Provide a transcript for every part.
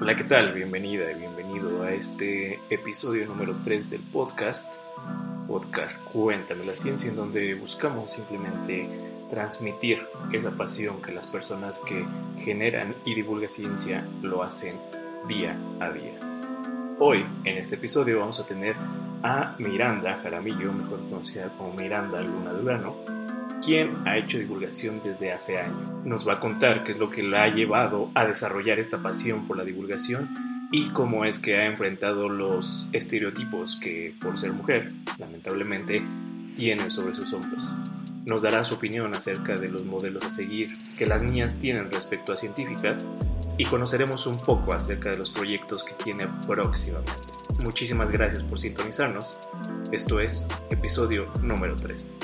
Hola, ¿qué tal? Bienvenida y bienvenido a este episodio número 3 del podcast Cuéntame la Ciencia, en donde buscamos simplemente transmitir esa pasión que las personas que generan y divulgan ciencia lo hacen día a día. Hoy, en este episodio, vamos a tener a Miranda Jaramillo, mejor conocida como Miranda Luna Durano, quien ha hecho divulgación desde hace años. Nos va a contar qué es lo que la ha llevado a desarrollar esta pasión por la divulgación y cómo es que ha enfrentado los estereotipos que, por ser mujer, lamentablemente, tiene sobre sus hombros. Nos dará su opinión acerca de los modelos a seguir que las niñas tienen respecto a científicas y conoceremos un poco acerca de los proyectos que tiene próximamente. Muchísimas gracias por sintonizarnos. Esto es episodio número 3.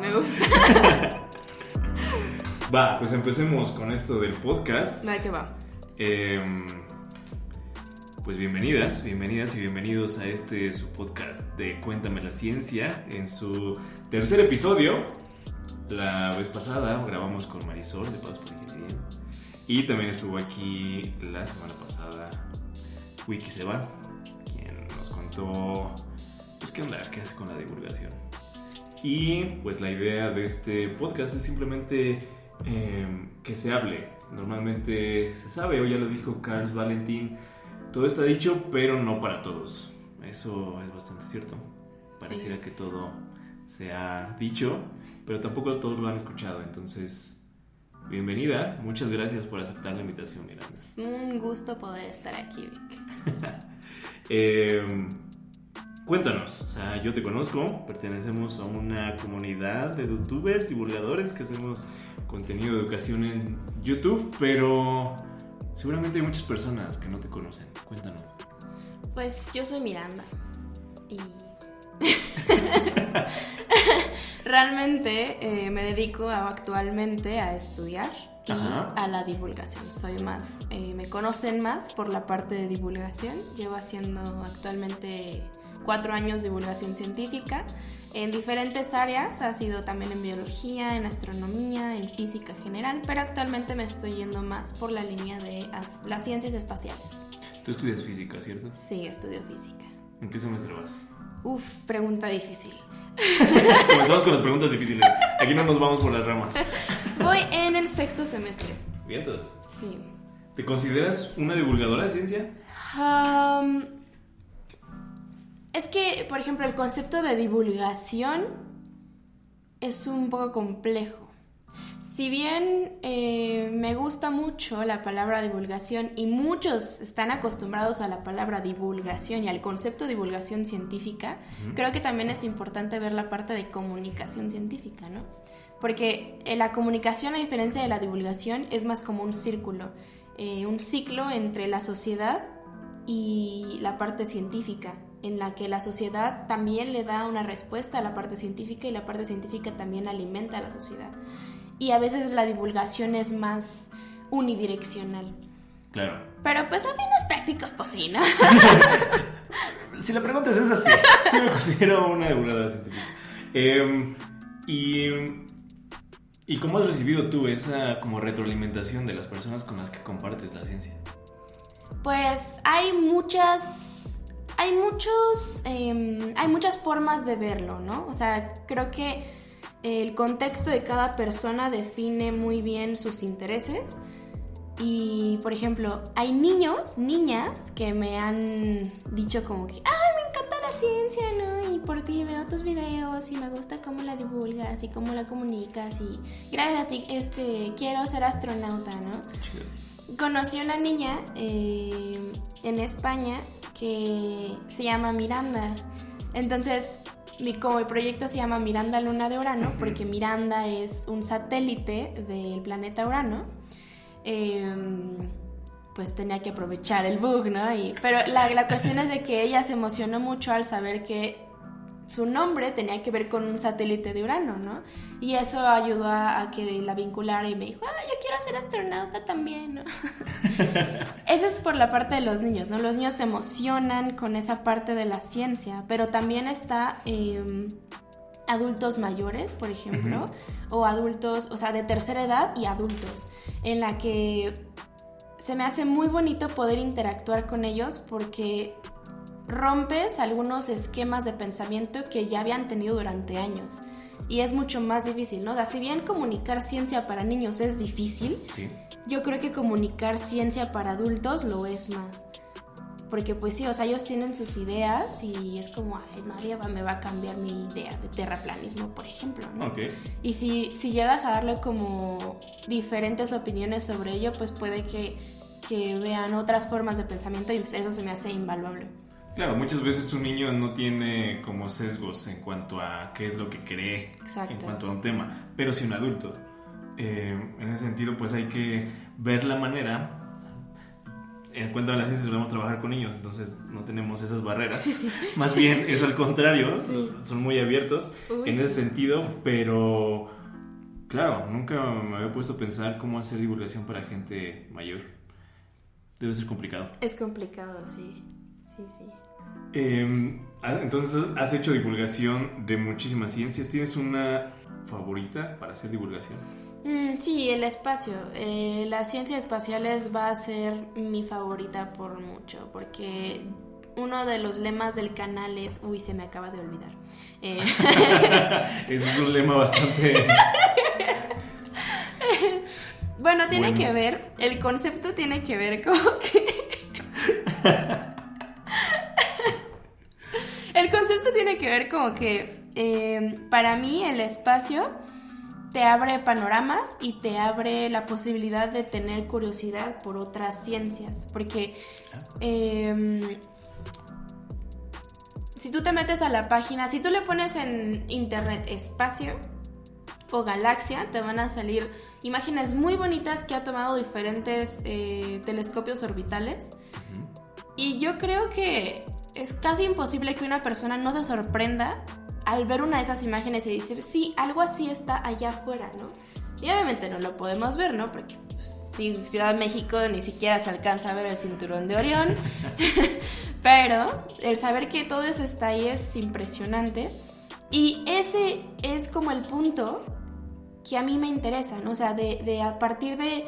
Me gusta. Va, pues empecemos con esto del podcast. ¿De qué va? Pues bienvenidas y bienvenidos a este su podcast de Cuéntame la Ciencia, en su tercer episodio. La vez pasada grabamos con Marisol de Paz por Ingeniería y también estuvo aquí la semana pasada Wiki Seba, quien nos contó pues qué onda, qué hace con la divulgación. Y pues la idea de este podcast es simplemente que se hable. Normalmente se sabe, o ya lo dijo Carlos Valentín, todo está dicho, pero no para todos. Eso es bastante cierto. Pareciera que todo se ha dicho, pero tampoco todos lo han escuchado. Entonces, bienvenida. Muchas gracias por aceptar la invitación, Miranda. Es un gusto poder estar aquí, Vic. Cuéntanos, o sea, yo te conozco, pertenecemos a una comunidad de youtubers, divulgadores que hacemos contenido de educación en YouTube, pero seguramente hay muchas personas que no te conocen. Cuéntanos. Pues yo soy Miranda y realmente me dedico actualmente a estudiar y a la divulgación. Soy más, me conocen más por la parte de divulgación. Llevo haciendo actualmente 4 años de divulgación científica en diferentes áreas, ha sido también en biología, en astronomía, en física general, pero actualmente me estoy yendo más por la línea de las ciencias espaciales. Tú estudias física, ¿cierto? Sí, estudio física. ¿En qué semestre vas? Pregunta difícil. Comenzamos con las preguntas difíciles. Aquí no nos vamos por las ramas. Voy en el 6º semestre. ¿Vientos? Sí. ¿Te consideras una divulgadora de ciencia? Es que, por ejemplo, el concepto de divulgación es un poco complejo. Si bien me gusta mucho la palabra divulgación y muchos están acostumbrados a la palabra divulgación y al concepto de divulgación científica, creo que también es importante ver la parte de comunicación científica, ¿no? Porque la comunicación, a diferencia de la divulgación, es más como un círculo, un ciclo entre la sociedad y la parte científica, en la que la sociedad también le da una respuesta a la parte científica y la parte científica también alimenta a la sociedad. Y a veces la divulgación es más unidireccional. Claro. Pero pues a fines prácticos, pues sí, ¿no? Si la pregunta es así, sí me considero una divulgadora científica. ¿Y cómo has recibido tú esa como retroalimentación de las personas con las que compartes la ciencia? Pues hay muchas formas de verlo, ¿no? O sea, creo que el contexto de cada persona define muy bien sus intereses. Y, por ejemplo, hay niñas que me han dicho como que ¡ay, me encanta la ciencia, ¿no? Y por ti veo tus videos y me gusta cómo la divulgas y cómo la comunicas y gracias a ti quiero ser astronauta, ¿no? Conocí una niña en España que se llama Miranda. Entonces, como el proyecto se llama Miranda Luna de Urano, porque Miranda es un satélite del planeta Urano, pues tenía que aprovechar el bug, ¿no? Pero la cuestión es de que ella se emocionó mucho al saber que su nombre tenía que ver con un satélite de Urano, ¿no? Y eso ayudó a que la vinculara y me dijo, yo quiero ser astronauta también, ¿no? Eso es por la parte de los niños, ¿no? Los niños se emocionan con esa parte de la ciencia, pero también está adultos mayores, por ejemplo, o adultos, o sea, de tercera edad y adultos, en la que se me hace muy bonito poder interactuar con ellos porque rompes algunos esquemas de pensamiento que ya habían tenido durante años. Y es mucho más difícil, ¿no? O sea, si bien comunicar ciencia para niños es difícil, Sí. yo creo que comunicar ciencia para adultos lo es más. Porque pues sí, o sea, ellos tienen sus ideas y es como, ay, nadie me va a cambiar mi idea de terraplanismo, por ejemplo, ¿no? Ok. Y si llegas a darle como diferentes opiniones sobre ello, pues puede que vean otras formas de pensamiento y pues eso se me hace invaluable. Claro, muchas veces un niño no tiene como sesgos en cuanto a qué es lo que cree. Exacto. En cuanto a un tema, pero si un adulto. En ese sentido, pues hay que ver la manera. En cuanto a la ciencia solemos trabajar con niños, entonces no tenemos esas barreras. Más bien es al contrario, Sí. son muy abiertos en ese sentido, pero claro, nunca me había puesto a pensar cómo hacer divulgación para gente mayor. Debe ser complicado. Es complicado, sí. Sí. Entonces has hecho divulgación de muchísimas ciencias. ¿Tienes una favorita para hacer divulgación? Sí, el espacio. Las ciencias espaciales va a ser mi favorita por mucho, porque uno de los lemas del canal es... Uy, se me acaba de olvidar. Es un lema bastante... Bueno, tiene que ver, el concepto tiene que ver como que... El concepto tiene que ver como que para mí el espacio te abre panoramas y te abre la posibilidad de tener curiosidad por otras ciencias. Porque si tú te metes a la página, si tú le pones en internet espacio o galaxia, te van a salir imágenes muy bonitas que ha tomado diferentes telescopios orbitales. Y yo creo que es casi imposible que una persona no se sorprenda al ver una de esas imágenes y decir, sí, algo así está allá afuera, ¿no? Y obviamente no lo podemos ver, ¿no? Porque pues, sí, Ciudad de México ni siquiera se alcanza a ver el cinturón de Orión. Pero el saber que todo eso está ahí es impresionante. Y ese es como el punto que a mí me interesa, ¿no? O sea, de a partir de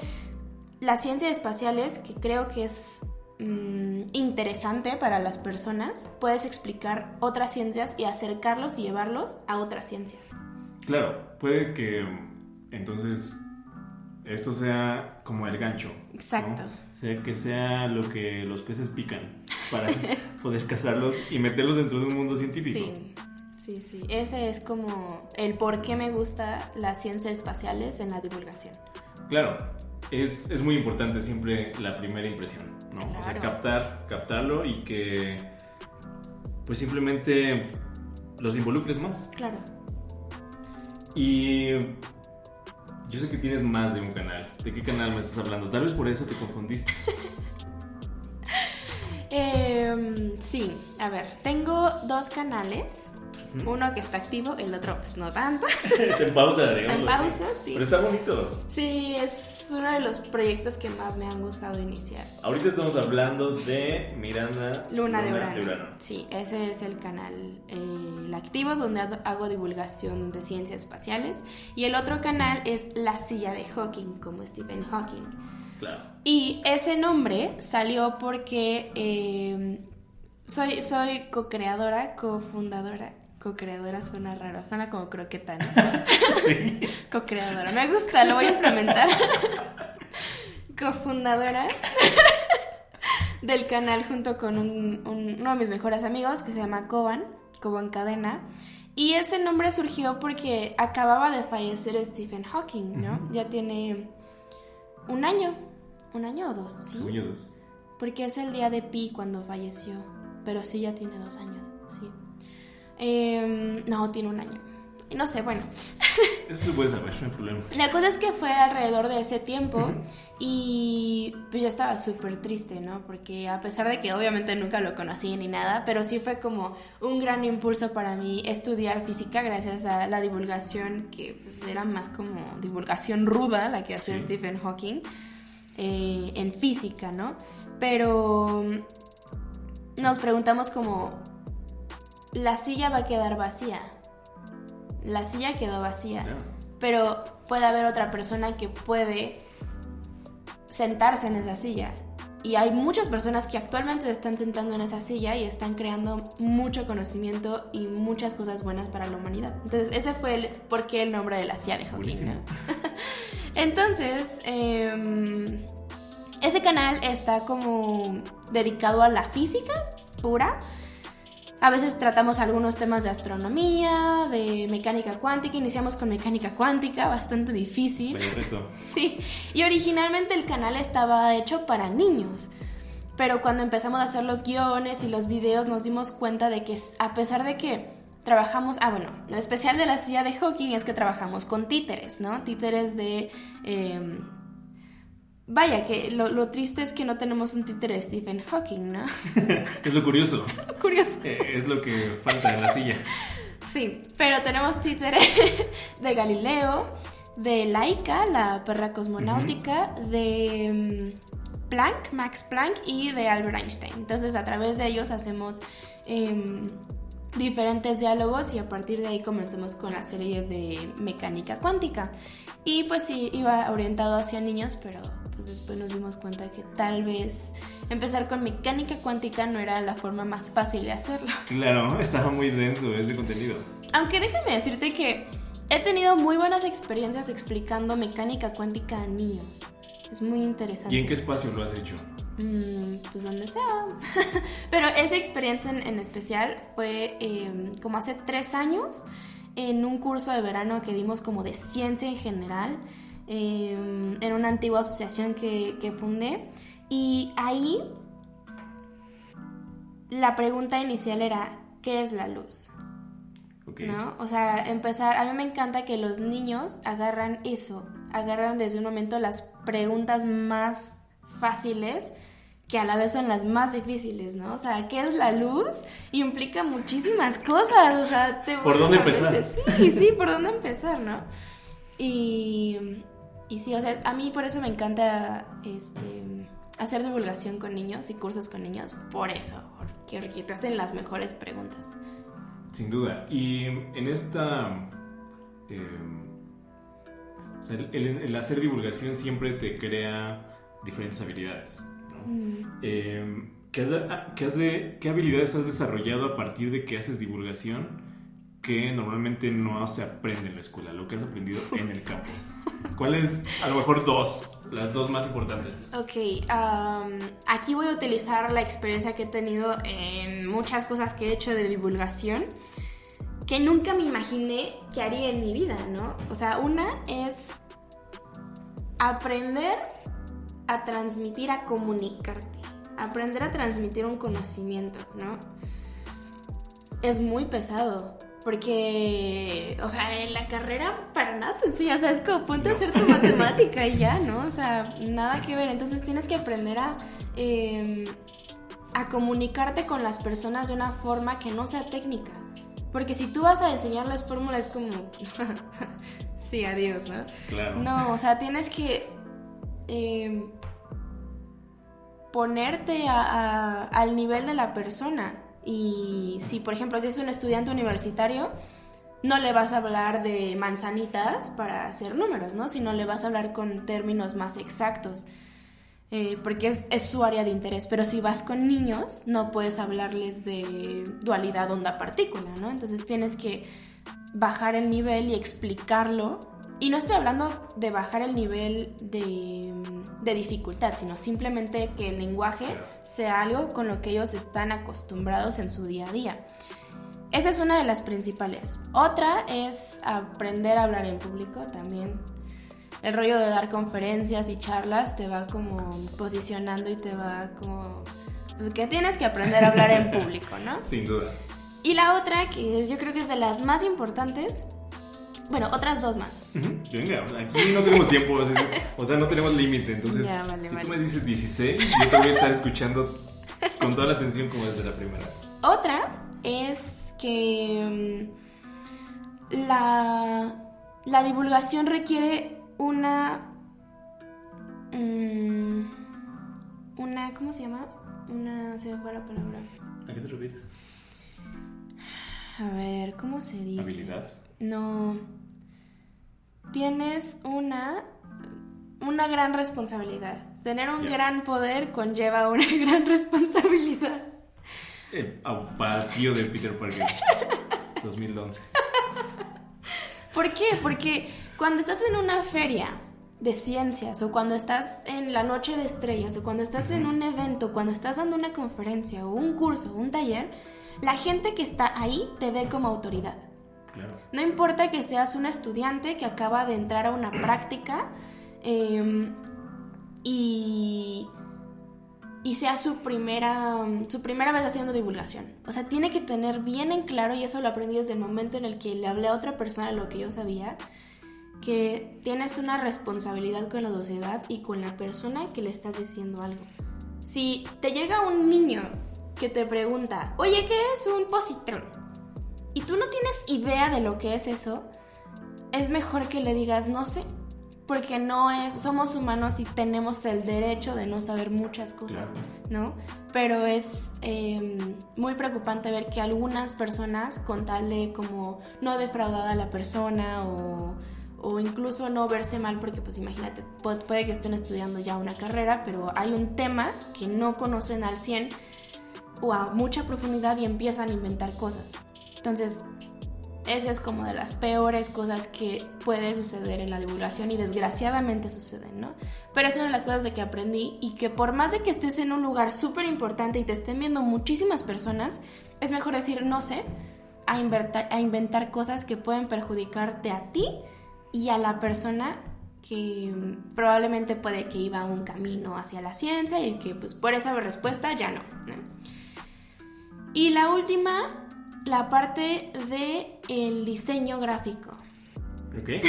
las ciencias espaciales, que creo que es interesante para las personas, puedes explicar otras ciencias y acercarlos y llevarlos a otras ciencias. Claro, puede que entonces esto sea como el gancho. Exacto. ¿No? O sea, que sea lo que los peces pican para poder cazarlos y meterlos dentro de un mundo científico. Sí. Ese es como el por qué me gusta las ciencias espaciales en la divulgación. Claro, es muy importante siempre la primera impresión, ¿no? Claro. O sea, captarlo y que pues simplemente los involucres más. Claro. Y yo sé que tienes más de un canal. ¿De qué canal me estás hablando? Tal vez por eso te confundiste. Sí, a ver, tengo 2 canales. Uno que está activo, el otro pues no tanto. Está en pausa, digamos. En pausa, sí. Pero está bonito. Sí, es uno de los proyectos que más me han gustado iniciar. Ahorita estamos hablando de Miranda Luna de Urano. Sí, ese es el canal el activo donde hago divulgación de ciencias espaciales. Y el otro canal es La Silla de Hawking, como Stephen Hawking. Claro. Y ese nombre salió porque soy co-creadora, cofundadora. Co-creadora suena raro, suena como croqueta, ¿no? Sí. Co-creadora, me gusta, lo voy a implementar. Cofundadora del canal junto con uno de mis mejores amigos que se llama Coban Cadena. Y ese nombre surgió porque acababa de fallecer Stephen Hawking, ¿no? Ya tiene un año o 2, ¿sí? Un año o 2. Porque es el día de Pi cuando falleció, pero sí ya tiene 2 años, sí. No, tiene un año. No sé, bueno. Eso se puede saber, no hay problema. La cosa es que fue alrededor de ese tiempo y pues yo estaba súper triste, ¿no? Porque a pesar de que obviamente nunca lo conocí ni nada, pero sí fue como un gran impulso para mí estudiar física gracias a la divulgación que pues, era más como divulgación ruda la que hacía Stephen Hawking en física, ¿no? Pero nos preguntamos como... La silla va a quedar vacía. La silla quedó vacía. Pero puede haber otra persona que puede sentarse en esa silla. Y hay muchas personas que actualmente se están sentando en esa silla y están creando mucho conocimiento y muchas cosas buenas para la humanidad. Entonces, ese fue por qué el nombre de la silla de Hawking, ¿no? Entonces, ese canal está como dedicado a la física pura. A veces tratamos algunos temas de astronomía, de mecánica cuántica. Iniciamos con mecánica cuántica, bastante difícil. Vaya reto. Sí, y originalmente el canal estaba hecho para niños. Pero cuando empezamos a hacer los guiones y los videos nos dimos cuenta de que a pesar de que trabajamos... lo especial de la silla de Hawking es que trabajamos con títeres, ¿no? Títeres de... Vaya, que lo triste es que no tenemos un títere de Stephen Hawking, ¿no? Es lo curioso. Curioso. Es lo que falta en la silla. Sí, pero tenemos títere de Galileo, de Laika, la perra cosmonáutica, de Max Planck y de Albert Einstein. Entonces, a través de ellos hacemos diferentes diálogos y a partir de ahí comenzamos con la serie de mecánica cuántica. Y pues sí, iba orientado hacia niños, pero pues después nos dimos cuenta que tal vez empezar con mecánica cuántica no era la forma más fácil de hacerlo. Claro, estaba muy denso ese contenido. Aunque déjame decirte que he tenido muy buenas experiencias explicando mecánica cuántica a niños. Es muy interesante. ¿Y en qué espacio lo has hecho? Pues donde sea. Pero esa experiencia en especial fue como hace 3 años en un curso de verano que dimos como de ciencia en general en una antigua asociación que fundé. Y ahí la pregunta inicial era ¿qué es la luz? Okay. ¿No? O sea, empezar... A mí me encanta que los niños agarran desde un momento las preguntas más fáciles que a la vez son las más difíciles, ¿no? O sea, ¿qué es la luz? Y implica muchísimas cosas, o sea... ¿Por dónde empezar? Sí, ¿por dónde empezar, no? Y sí, o sea, a mí por eso me encanta hacer divulgación con niños y cursos con niños, por eso, porque te hacen las mejores preguntas. Sin duda. Y en esta... o sea, el hacer divulgación siempre te crea diferentes habilidades, ¿no? ¿Qué habilidades has desarrollado a partir de que haces divulgación que normalmente no se aprende en la escuela? Lo que has aprendido en el campo. ¿Cuáles, a lo mejor las dos más importantes? Ok, aquí voy a utilizar la experiencia que he tenido en muchas cosas que he hecho de divulgación que nunca me imaginé que haría en mi vida, ¿no? O sea, una es aprender a transmitir, a comunicarte, aprender a transmitir un conocimiento, ¿no? Es muy pesado. Porque, o sea, en la carrera para nada, sí, o sea, es como ponte a hacer tu matemática y ya, ¿no? O sea, nada que ver. Entonces tienes que aprender a comunicarte con las personas de una forma que no sea técnica. Porque si tú vas a enseñarles fórmulas es como, sí, adiós, ¿no? Claro. No, o sea, tienes que ponerte al nivel de la persona. Y si, por ejemplo, si es un estudiante universitario, no le vas a hablar de manzanitas para hacer números, ¿no? Sino le vas a hablar con términos más exactos, porque es su área de interés. Pero si vas con niños, no puedes hablarles de dualidad onda-partícula, ¿no? Entonces tienes que bajar el nivel y explicarlo. Y no estoy hablando de bajar el nivel de dificultad, sino simplemente que el lenguaje sea algo con lo que ellos están acostumbrados en su día a día. Esa es una de las principales. Otra es aprender a hablar en público también. El rollo de dar conferencias y charlas te va como posicionando y te va como... Pues que tienes que aprender a hablar en público, ¿no? Sin duda. Y la otra, que yo creo que es de las más importantes... Bueno, otras 2 más. Venga, aquí no tenemos tiempo, o sea, no tenemos límite, entonces ya, vale, si vale. tú me dices 16, yo te voy a estar escuchando con toda la atención como desde la primera. Otra es que la divulgación requiere una, ¿cómo se llama? Se me fue la palabra. ¿A qué te refieres? A ver, ¿cómo se dice? ¿Habilidad? No. Tienes una gran responsabilidad. Tener un gran poder conlleva una gran responsabilidad. El apatío de Peter Parker, 2011. ¿Por qué? Porque cuando estás en una feria de ciencias, o cuando estás en la noche de estrellas, o cuando estás en un evento, cuando estás dando una conferencia, o un curso, o un taller, la gente que está ahí te ve como autoridad. Claro. No importa que seas un estudiante que acaba de entrar a una práctica y sea su primera vez haciendo divulgación. O sea, tiene que tener bien en claro, y eso lo aprendí desde el momento en el que le hablé a otra persona lo que yo sabía, que tienes una responsabilidad con la sociedad y con la persona que le estás diciendo algo. Si te llega un niño que te pregunta, oye, ¿qué es un positrón? Y tú no tienes idea de lo que es eso, es mejor que le digas, no sé, porque somos humanos y tenemos el derecho de no saber muchas cosas, ¿no? Pero es muy preocupante ver que algunas personas, con tal de como no defraudar a la persona o incluso no verse mal, porque pues imagínate, puede que estén estudiando ya una carrera, pero hay un tema que no conocen al 100 o a mucha profundidad y empiezan a inventar cosas. Entonces, eso es como de las peores cosas que puede suceder en la divulgación, y desgraciadamente suceden, ¿no? Pero es una de las cosas de que aprendí, y que por más de que estés en un lugar súper importante y te estén viendo muchísimas personas, es mejor decir no sé a inventar cosas que pueden perjudicarte a ti y a la persona que probablemente puede que iba a un camino hacia la ciencia y que pues por esa respuesta ya no. Y la última, la parte de el diseño gráfico. Ok.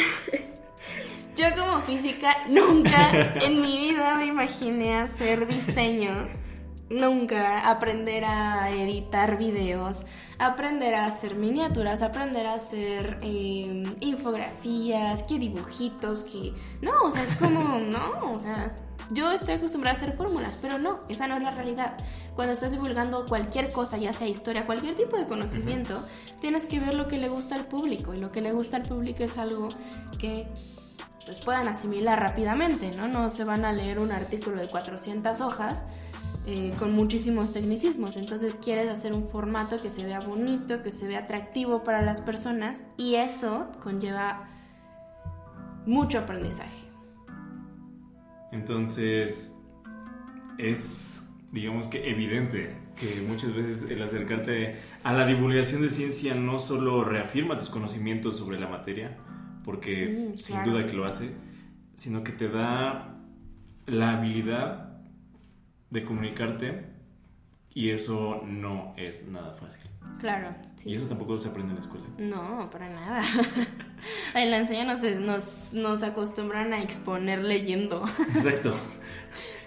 Yo como física nunca en mi vida me imaginé hacer diseños. Nunca. Aprender a editar videos, aprender a hacer miniaturas, aprender a hacer infografías, que dibujitos, que... No, o sea, es como... No, o sea... Yo estoy acostumbrada a hacer fórmulas, pero no, esa no es la realidad. Cuando estás divulgando cualquier cosa, ya sea historia, cualquier tipo de conocimiento, tienes que ver lo que le gusta al público. Y lo que le gusta al público es algo que pues, puedan asimilar rápidamente, ¿no? No se van a leer un artículo de 400 hojas con muchísimos tecnicismos. Entonces quieres hacer un formato que se vea bonito, que se vea atractivo para las personas, y eso conlleva mucho aprendizaje. Entonces, es, digamos que evidente que muchas veces el acercarte a la divulgación de ciencia no solo reafirma tus conocimientos sobre la materia, porque sin duda que lo hace, sino que te da la habilidad de comunicarte, y eso no es nada fácil. Claro, sí. Y eso tampoco se aprende en la escuela. No, para nada. En la enseñanza nos acostumbran a exponer leyendo. Exacto.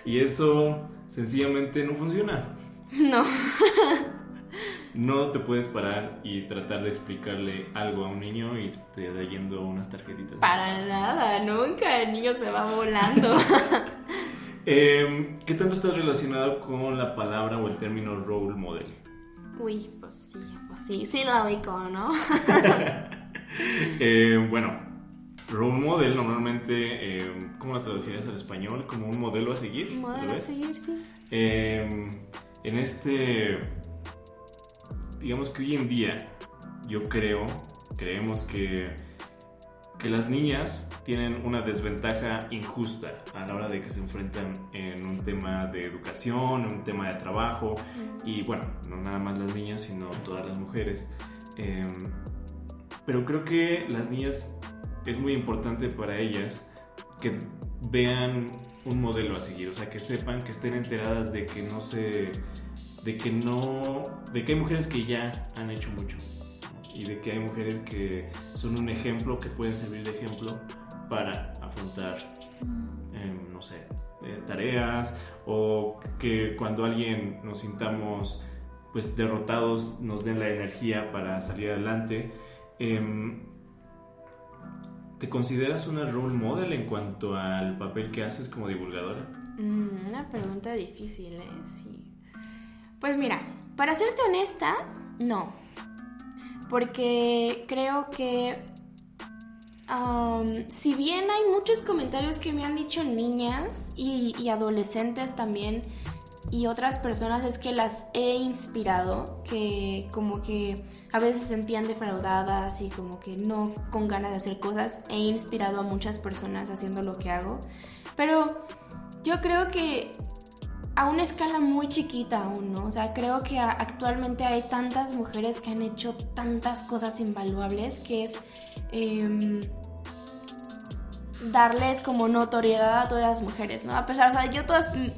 Y eso sencillamente no funciona. No. No te puedes parar y tratar de explicarle algo a un niño y te da yendo unas tarjetitas. Para nada, nunca. El niño se va volando. ¿Qué tanto estás relacionado con la palabra o el término role model? Uy, pues sí la ubico, ¿no? Bueno, role model normalmente, ¿cómo la traducirías al español? Como un modelo a seguir. Modelo a seguir, sí. En digamos que hoy en día, creemos que las niñas tienen una desventaja injusta a la hora de que se enfrentan en un tema de educación, en un tema de trabajo, y bueno, no nada más las niñas, sino todas las mujeres. Pero creo que las niñas es muy importante para ellas que vean un modelo a seguir, o sea, que sepan, que estén enteradas de que hay mujeres que ya han hecho mucho, y de que hay mujeres que son un ejemplo, que pueden servir de ejemplo para afrontar, no sé, tareas, o que cuando alguien nos sintamos pues derrotados nos den la energía para salir adelante. ¿Te consideras una role model en cuanto al papel que haces como divulgadora? Una pregunta difícil, sí. Pues mira, para serte honesta, no. Porque creo que Si bien hay muchos comentarios que me han dicho niñas y adolescentes también y otras personas, es que las he inspirado, que como que a veces se sentían defraudadas y como que no con ganas de hacer cosas. He inspirado a muchas personas haciendo lo que hago, pero yo creo que a una escala muy chiquita aún, ¿no? O sea, creo que actualmente hay tantas mujeres que han hecho tantas cosas invaluables que es darles como notoriedad a todas las mujeres, ¿no? A pesar, o sea, yo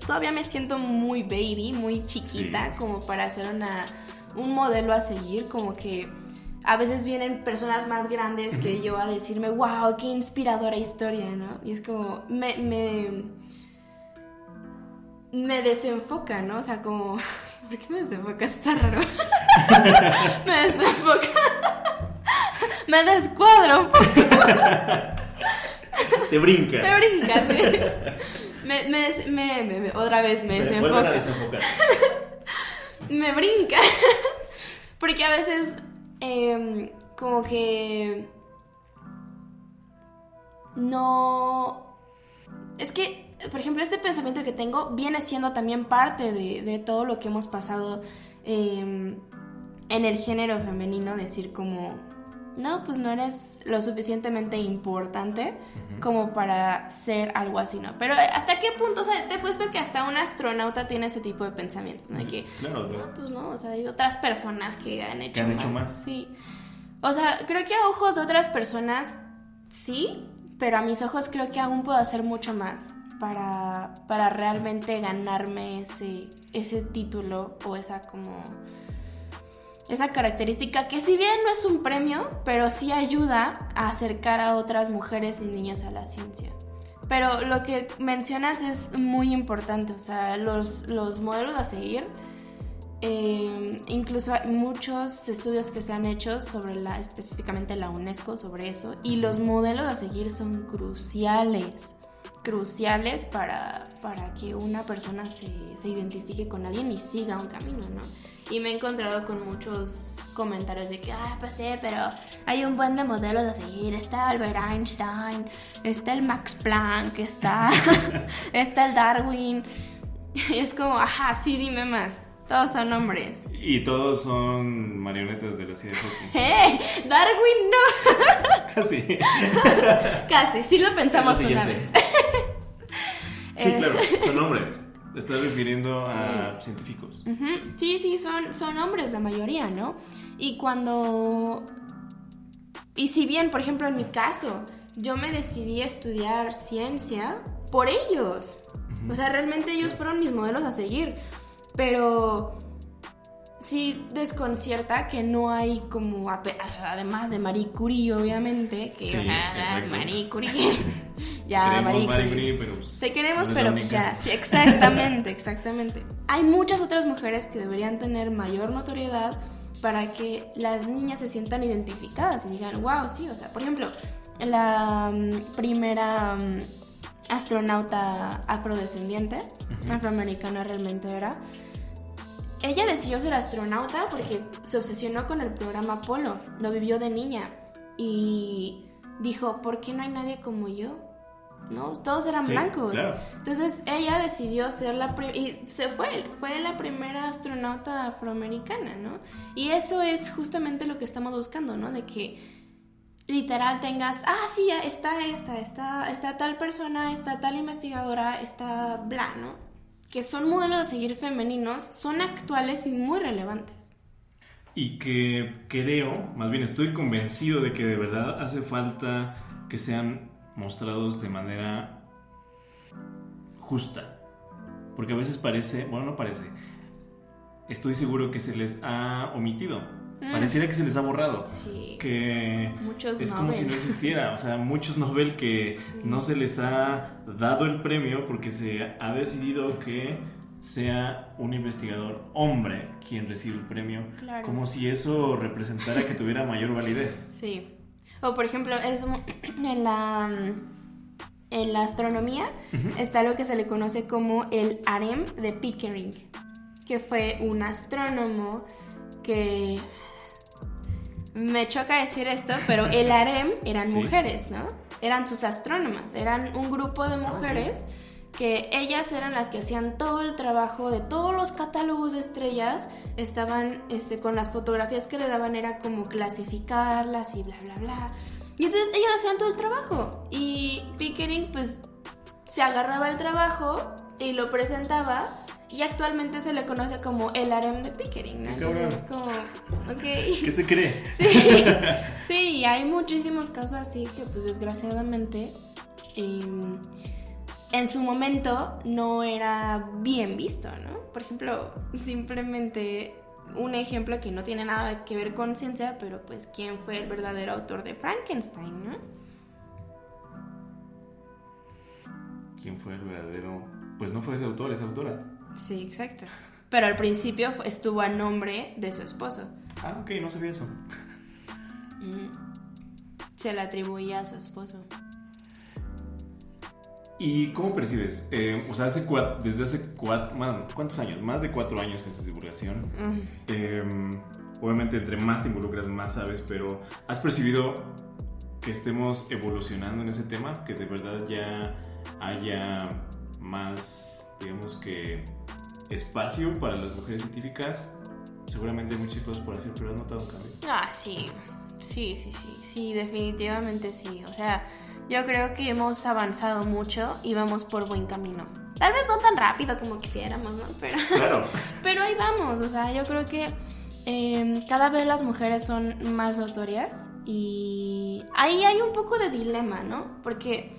todavía me siento muy baby, muy chiquita, sí, como para ser un modelo a seguir, como que a veces vienen personas más grandes que yo a decirme, wow, qué inspiradora historia, ¿no? Y es como, me desenfoca, ¿no? O sea, como... ¿Por qué me desenfoca? Está raro. Me desenfoca. Me descuadra un poco. Te brinca. Me brinca, sí. Otra vez me desenfoca. Vuelven a desenfocar. Me brinca. Porque a veces como que... No... Es que... Por ejemplo, este pensamiento que tengo viene siendo también parte de todo lo que hemos pasado en el género femenino, decir como, no, pues no eres lo suficientemente importante como para ser algo así, ¿no? Pero ¿hasta qué punto? O sea, te he puesto que hasta un astronauta tiene ese tipo de pensamientos, ¿no? De que, claro, no, pues no, o sea, hay otras personas que han hecho más. Sí. O sea, creo que a ojos de otras personas, sí, pero a mis ojos creo que aún puedo hacer mucho más para realmente ganarme ese título o esa característica que si bien no es un premio, pero sí ayuda a acercar a otras mujeres y niñas a la ciencia. Pero lo que mencionas es muy importante, o sea, los modelos a seguir, incluso hay muchos estudios que se han hecho sobre específicamente la UNESCO sobre eso, y los modelos a seguir son cruciales para que una persona se identifique con alguien y siga un camino, ¿no? Y me he encontrado con muchos comentarios de que, pues sí, pero hay un buen de modelos a seguir. Está Albert Einstein, está el Max Planck, está el Darwin. Y es como, sí, dime más. Todos son hombres. Y todos son marionetas de la ciencia. Darwin no. Casi. Casi, sí lo pensamos una vez. Sí, claro, son hombres. Te estás refiriendo a científicos. Sí, son hombres la mayoría, ¿no? Y si bien, por ejemplo, en mi caso, yo me decidí a estudiar ciencia por ellos. O sea, realmente ellos fueron mis modelos a seguir. Pero sí desconcierta que no hay como, además de Marie Curie, obviamente, que sí, Marie Curie... Ya, queremos Marie Curie, pero pues, te queremos, pero pues ya, sí, exactamente. Hay muchas otras mujeres que deberían tener mayor notoriedad para que las niñas se sientan identificadas y digan, wow, sí, o sea, por ejemplo, la primera astronauta afrodescendiente, afroamericana realmente era, ella decidió ser astronauta porque se obsesionó con el programa Apolo, lo vivió de niña y dijo, ¿por qué no hay nadie como yo? ¿No? Todos eran blancos. Claro. Entonces ella decidió ser y fue la primera astronauta afroamericana, ¿no? Y eso es justamente lo que estamos buscando, ¿no? De que literal tengas, sí, está tal persona, está tal investigadora, está bla, ¿no? Que son modelos a seguir femeninos, son actuales y muy relevantes. Y que creo, más bien estoy convencido de que de verdad hace falta que sean mostrados de manera justa, porque a veces estoy seguro que se les ha omitido, pareciera que se les ha borrado, sí. Que muchos es Nobel. Como si no existiera, o sea, muchos Nobel que no se les ha dado el premio porque se ha decidido que sea un investigador hombre quien recibe el premio, claro. Como si eso representara que tuviera mayor validez. Sí. O por ejemplo, en la astronomía está lo que se le conoce como el harem de Pickering, que fue un astrónomo que... me choca decir esto, pero el harem eran Sí. mujeres, ¿no? Eran sus astrónomas, eran un grupo de mujeres que ellas eran las que hacían todo el trabajo de todos los catálogos de estrellas, estaban con las fotografías que le daban, era como clasificarlas y bla, bla, bla. Y entonces ellas hacían todo el trabajo y Pickering pues se agarraba el trabajo y lo presentaba y actualmente se le conoce como el harem de Pickering, ¿no? Entonces es como, ok. ¿Qué se cree? Sí, sí, hay muchísimos casos así que pues desgraciadamente en su momento no era bien visto, ¿no? Por ejemplo, simplemente un ejemplo que no tiene nada que ver con ciencia, pero pues quién fue el verdadero autor de Frankenstein, ¿no? ¿Quién fue el verdadero? Pues no fue ese autor, es autora. Sí, exacto. Pero al principio estuvo a nombre de su esposo. Ah, ok, no sabía eso. Se le atribuía a su esposo. ¿Y cómo percibes? O sea, desde hace ¿cuántos años? Más de 4 años que haces divulgación. Obviamente, entre más te involucras, más sabes, pero ¿has percibido que estemos evolucionando en ese tema? Que de verdad ya haya más, digamos que, espacio para las mujeres científicas. Seguramente hay muchas cosas por hacer, pero ¿has notado un cambio? Ah, sí. Sí, definitivamente sí. O sea, yo creo que hemos avanzado mucho y vamos por buen camino. Tal vez no tan rápido como quisiéramos, ¿no? Pero, Claro. pero ahí vamos. O sea, yo creo que cada vez las mujeres son más notorias y ahí hay un poco de dilema, ¿no? Porque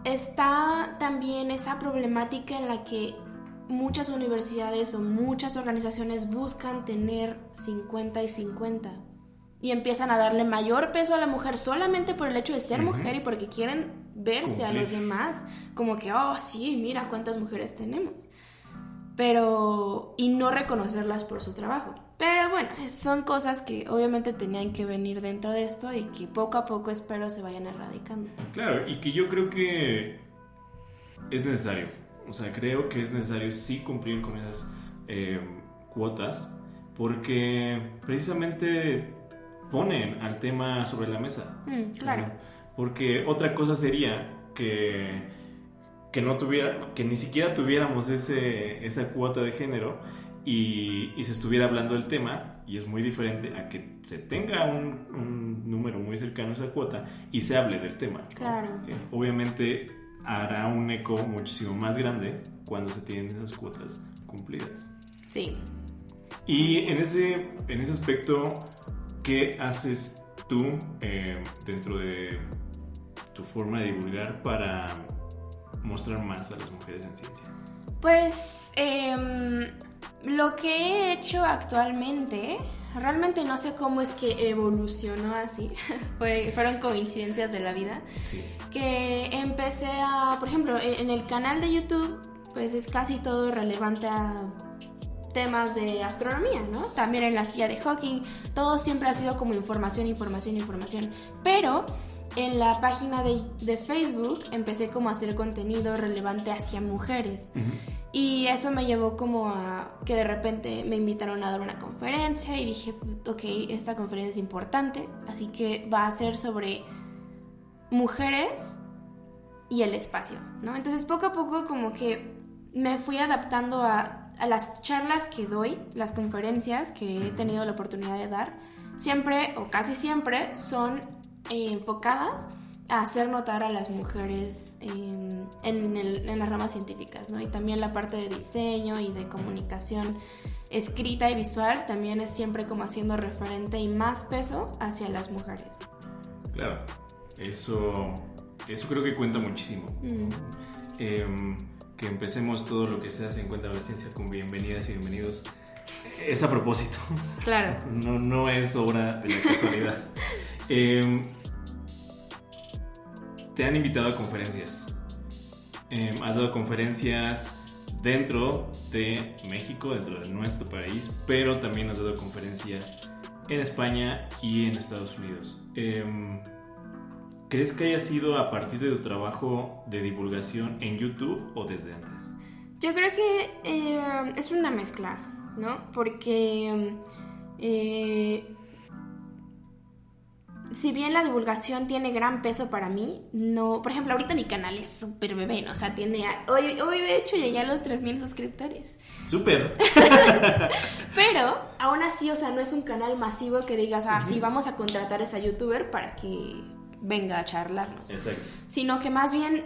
está también esa problemática en la que muchas universidades o muchas organizaciones buscan tener 50 y 50 y empiezan a darle mayor peso a la mujer solamente por el hecho de ser mujer y porque quieren verse a los demás como que, oh sí, mira cuántas mujeres tenemos, pero y no reconocerlas por su trabajo. Pero bueno, son cosas que obviamente tenían que venir dentro de esto y que poco a poco espero se vayan erradicando. Claro, y que yo creo que es necesario. O sea, creo que es necesario sí cumplir con esas cuotas porque precisamente ponen al tema sobre la mesa. Claro. Porque otra cosa sería que ni siquiera tuviéramos esa cuota de género y se estuviera hablando del tema, y es muy diferente a que se tenga un número muy cercano a esa cuota y se hable del tema, ¿no? Claro. Obviamente hará un eco muchísimo más grande cuando se tienen esas cuotas cumplidas. Sí. Y en ese aspecto, ¿qué haces tú dentro de tu forma de divulgar para mostrar más a las mujeres en ciencia? Pues lo que he hecho actualmente, realmente no sé cómo es que evolucionó así, fueron coincidencias de la vida, Sí. que empecé por ejemplo, en el canal de YouTube, pues es casi todo relevante a temas de astronomía, ¿no? También en la silla de Hawking, todo siempre ha sido como información, pero en la página de Facebook empecé como a hacer contenido relevante hacia mujeres. Y eso me llevó como a que de repente me invitaron a dar una conferencia y dije, ok, esta conferencia es importante, así que va a ser sobre mujeres y el espacio, ¿no? Entonces poco a poco como que me fui adaptando a las charlas que doy, las conferencias que he tenido la oportunidad de dar, siempre o casi siempre son enfocadas a hacer notar a las mujeres en las ramas científicas, ¿no? Y también la parte de diseño y de comunicación escrita y visual también es siempre como haciendo referente y más peso hacia las mujeres. Claro, eso creo que cuenta muchísimo. Que empecemos todo lo que se hace en Cuéntame la Ciencia con bienvenidas y bienvenidos es a propósito. Claro. No es obra de la casualidad. Te han invitado a conferencias. Has dado conferencias dentro de México, dentro de nuestro país, pero también has dado conferencias en España y en Estados Unidos. ¿Crees que haya sido a partir de tu trabajo de divulgación en YouTube o desde antes? Yo creo que es una mezcla, ¿no? Porque si bien la divulgación tiene gran peso para mí, no, por ejemplo, ahorita mi canal es súper bebé, ¿no? O sea, hoy de hecho llegué a los 3,000 suscriptores. ¡Súper! Pero, aún así, o sea, no es un canal masivo que digas, sí, vamos a contratar a esa youtuber para que venga a charlarnos. Exacto. Sino que más bien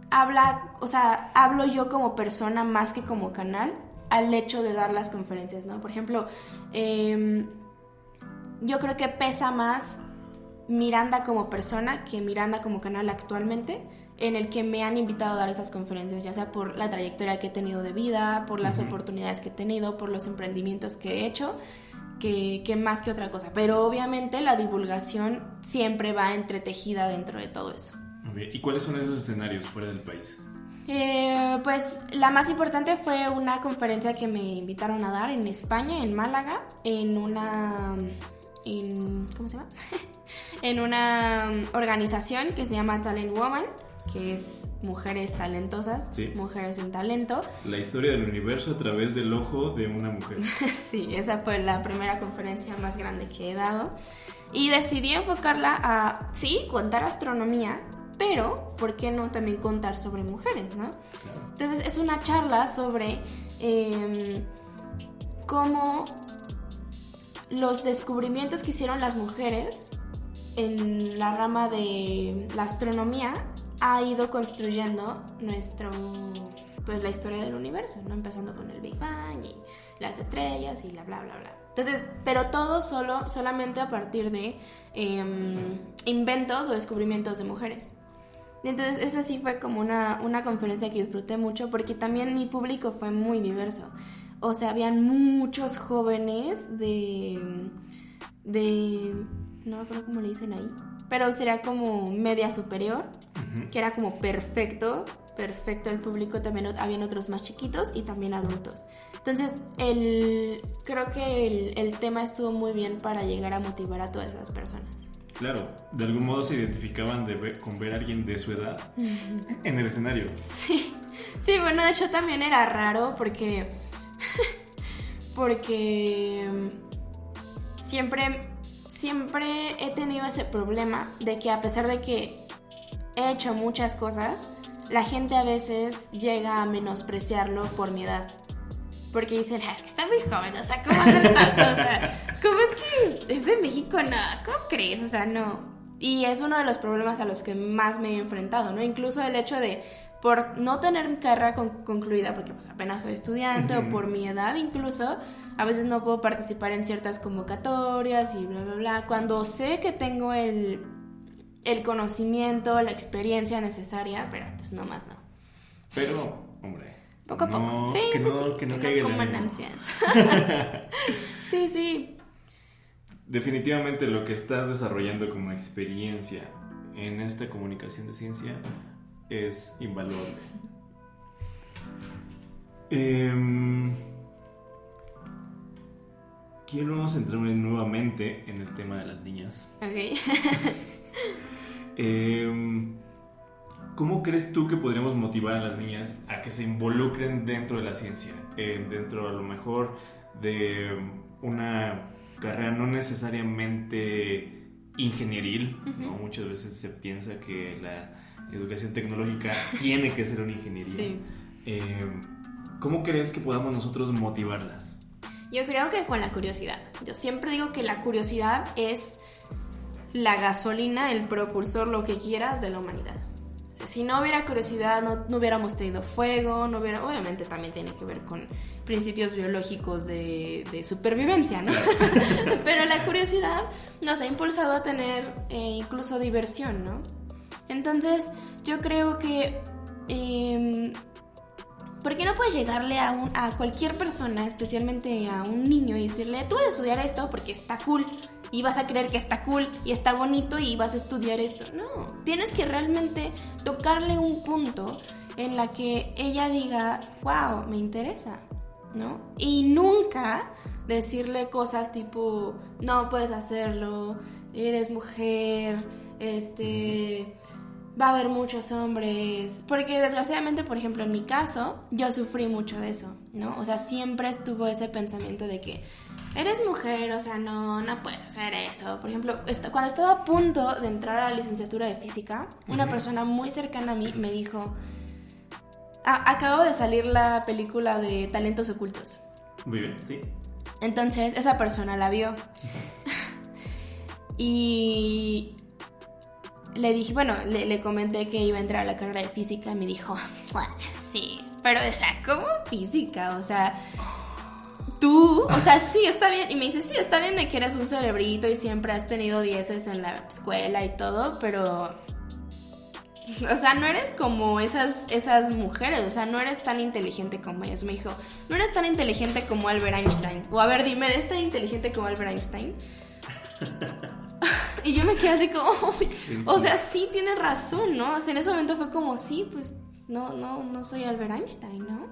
hablo yo como persona más que como canal al hecho de dar las conferencias, ¿no? Por ejemplo, yo creo que pesa más Miranda como persona que Miranda como canal actualmente, en el que me han invitado a dar esas conferencias, ya sea por la trayectoria que he tenido de vida, por las oportunidades que he tenido, por los emprendimientos que he hecho, que más que otra cosa. Pero obviamente la divulgación siempre va entretejida dentro de todo eso. ¿Y cuáles son esos escenarios fuera del país? Pues la más importante fue una conferencia que me invitaron a dar en España, en Málaga, ¿cómo se llama? En una organización que se llama Talent Woman, que es mujeres talentosas, sí. Mujeres en talento. La historia del universo a través del ojo de una mujer. Sí, esa fue la primera conferencia más grande que he dado. Y decidí enfocarla a, sí, contar astronomía, pero ¿por qué no también contar sobre mujeres, no? Claro. Entonces es una charla sobre cómo los descubrimientos que hicieron las mujeres en la rama de la astronomía ha ido construyendo la historia del universo, ¿no? Empezando con el Big Bang y las estrellas y la bla bla bla. Entonces, pero todo solamente a partir de inventos o descubrimientos de mujeres. Entonces, esa sí fue como una conferencia que disfruté mucho, porque también mi público fue muy diverso. O sea, habían muchos jóvenes de no me acuerdo cómo le dicen ahí, pero sería como media superior, que era como perfecto el público. También habían otros más chiquitos y también adultos. Entonces, creo que el tema estuvo muy bien para llegar a motivar a todas esas personas. Claro, de algún modo se identificaban con ver a alguien de su edad en el escenario. Sí, bueno, de hecho también era raro porque siempre he tenido ese problema de que, a pesar de que he hecho muchas cosas, la gente a veces llega a menospreciarlo por mi edad. Porque dicen, es que está muy joven, o sea, ¿cómo va a ser tanto? O sea, ¿cómo es que es de México? No, ¿cómo crees? O sea, no. Y es uno de los problemas a los que más me he enfrentado, ¿no? Incluso el hecho de, por no tener mi carrera concluida, porque pues apenas soy estudiante, o por mi edad incluso, a veces no puedo participar en ciertas convocatorias y bla, bla, bla. Cuando sé que tengo el conocimiento, la experiencia necesaria, pero pues no más no. Pero, hombre... Poco a poco. Sí, que no caiga coman ansias. Sí. Definitivamente lo que estás desarrollando como experiencia en esta comunicación de ciencia es invaluable. Quiero centrarme nuevamente en el tema de las niñas. Ok. ¿Cómo crees tú que podríamos motivar a las niñas a que se involucren dentro de la ciencia? Dentro, a lo mejor, de una carrera no necesariamente ingenieril, ¿no? Muchas veces se piensa que la educación tecnológica tiene que ser una ingeniería. Sí. ¿Cómo crees que podamos nosotros motivarlas? Yo creo que con la curiosidad. Yo siempre digo que la curiosidad es la gasolina, el propulsor, lo que quieras, de la humanidad. Si no hubiera curiosidad, no hubiéramos tenido fuego, obviamente también tiene que ver con principios biológicos de supervivencia, ¿no? Claro. Pero la curiosidad nos ha impulsado a tener incluso diversión, ¿no? Entonces, yo creo que ¿por qué no puedes llegarle a cualquier persona, especialmente a un niño, y decirle, tú vas a estudiar esto porque está cool? Y vas a creer que está cool y está bonito y vas a estudiar esto. No, tienes que realmente tocarle un punto en la que ella diga, wow, me interesa, ¿no? Y nunca decirle cosas tipo, no puedes hacerlo, eres mujer, va a haber muchos hombres. Porque desgraciadamente, por ejemplo, en mi caso, yo sufrí mucho de eso, ¿no? O sea, siempre estuvo ese pensamiento de que eres mujer, o sea, no puedes hacer eso. Por ejemplo, cuando estaba a punto de entrar a la licenciatura de física, una persona muy cercana a mí me dijo, acabo de salir la película de Talentos Ocultos. Muy bien, sí. Entonces, esa persona la vio. Y le dije, bueno, le comenté que iba a entrar a la carrera de física y me dijo, sí, pero, o sea, ¿cómo física? O sea, tú, o sea, sí, está bien. Y me dice, sí, está bien de que eres un cerebrito y siempre has tenido 10 en la escuela y todo, pero, o sea, no eres como esas mujeres, o sea, no eres tan inteligente como ellos. Me dijo, no eres tan inteligente como Albert Einstein. O a ver, dime, ¿eres tan inteligente como Albert Einstein? Y yo me quedé así como, o sea, sí tiene razón, ¿no? O sea, en ese momento fue como, sí, pues no soy Albert Einstein, ¿no?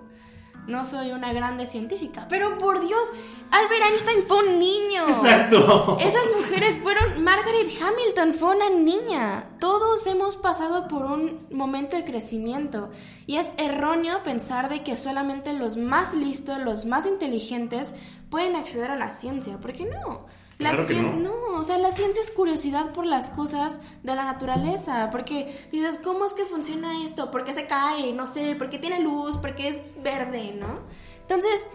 No soy una grande científica. Pero por Dios, Albert Einstein fue un niño. Exacto. Esas mujeres fueron, Margaret Hamilton fue una niña. Todos hemos pasado por un momento de crecimiento. Y es erróneo pensar de que solamente los más listos, los más inteligentes pueden acceder a la ciencia. ¿Por qué no? Claro que no. No, o sea, la ciencia es curiosidad por las cosas de la naturaleza, porque dices, ¿cómo es que funciona esto? ¿Por qué se cae? No sé, ¿por qué tiene luz? ¿Por qué es verde? ¿No? Entonces,